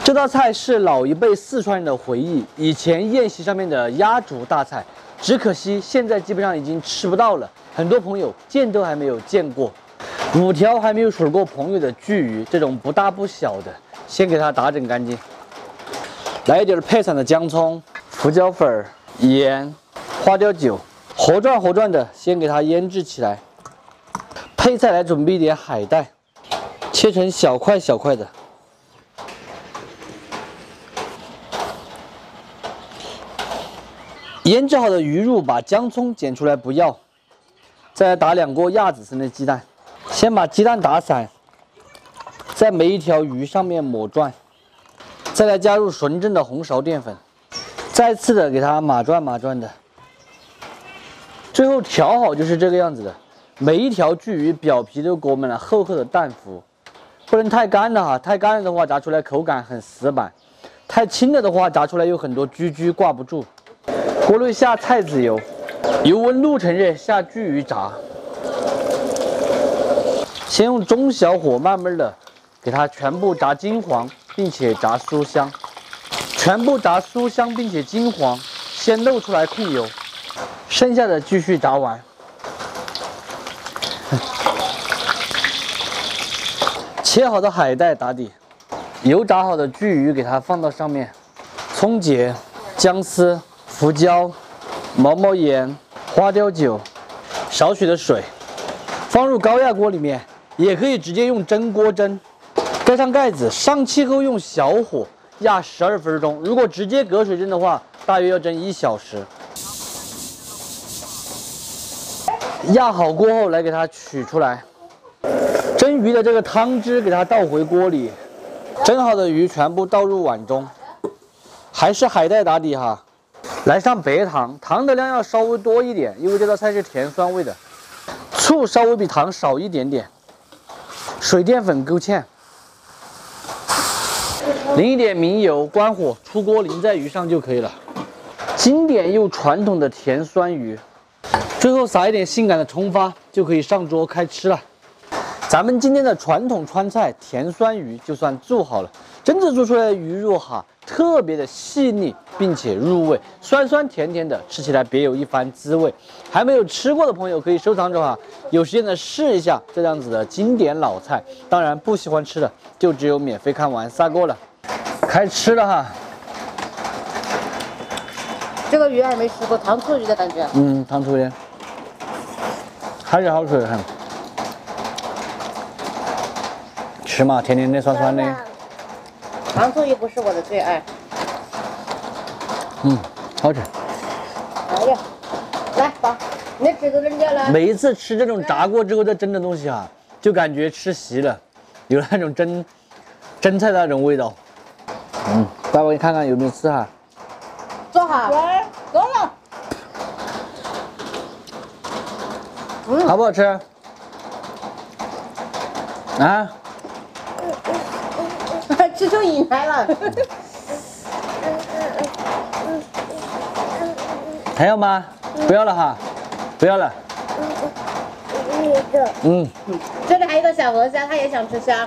这道菜是老一辈四川人的回忆，以前宴席上面的压轴大菜，只可惜现在基本上已经吃不到了，很多朋友见都还没有见过。5条还没有水过朋友的巨鱼，这种不大不小的，先给它打整干净，来一点配菜的姜葱、胡椒粉、盐、花雕酒，活转的先给它腌制起来。配菜来准备一点海带，切成小块的。腌制好的鱼肉把姜葱剪出来不要，再来打2个亚子生的鸡蛋，先把鸡蛋打散，在每一条鱼上面抹转，再来加入纯正的红苕淀粉，再次的给它码转的，最后调好就是这个样子的。每一条巨鱼表皮都裹满了厚厚的蛋糊，不能太干了哈，太干了的话炸出来口感很死板，太轻了的话炸出来有很多居挂不住。锅内下菜籽油，油温6成热下巨鱼炸，先用中小火慢慢的给它全部炸金黄，并且炸酥香。全部炸酥香并且金黄，先露出来控油，剩下的继续炸完。切好的海带打底，油炸好的巨鱼给它放到上面，葱节、姜丝、胡椒、毛盐、花雕酒，少许的水，放入高压锅里面，也可以直接用蒸锅蒸。盖上盖子，上气后用小火压12分钟。如果直接隔水蒸的话，大约要蒸1小时。压好过后，来给它取出来。蒸鱼的这个汤汁给它倒回锅里，蒸好的鱼全部倒入碗中，还是海带打底哈。来上白糖，糖的量要稍微多一点，因为这道菜是甜酸味的。醋稍微比糖少一点点，水淀粉勾芡，淋一点明油，关火出锅淋在鱼上就可以了。经典又传统的甜酸鱼，最后撒一点性感的葱花，就可以上桌开吃了。咱们今天的传统川菜甜酸鱼就算做好了，真正做出来的鱼肉哈，特别的细腻，并且入味，酸酸甜甜的，吃起来别有一番滋味。还没有吃过的朋友可以收藏着哈，有时间的试一下这样子的经典老菜。当然不喜欢吃的，就只有免费看完撒锅了。开吃了哈，这个鱼还没吃过，糖醋鱼的感觉。糖醋鱼，还是好吃的很。吃嘛，甜甜的、酸酸的。糖醋鱼不是我的最爱。好吃。哎呀，来宝，你的纸都扔掉了。每一次吃这种炸过之后再蒸的东西啊，就感觉吃席了，有那种蒸菜的那种味道。爸爸，你看看有没有吃哈？坐好。来，坐了。好不好吃？啊？吃出瘾来了。还要吗？不要了哈，不要了。这里还有一个小河虾，他也想吃虾。